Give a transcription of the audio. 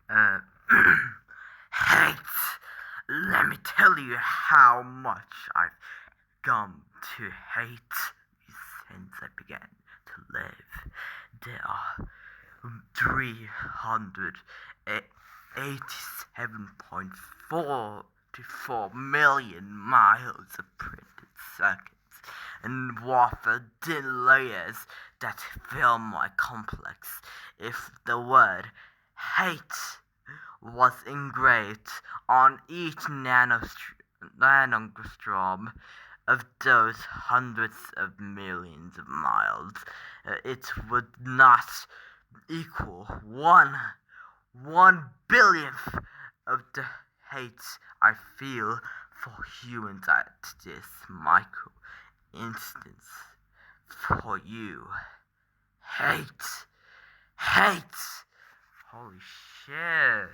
Uh, hate. Let me tell you how much I've come to hate since I began to live. There are 387.44 million miles of printed circuits and wafer thin layers that fill my complex. If the word hate was engraved on each nanostrom of those hundreds of millions of miles, it would not equal one billionth of the hate I feel for humans at this micro instance. For you, hate, hate. Holy shit.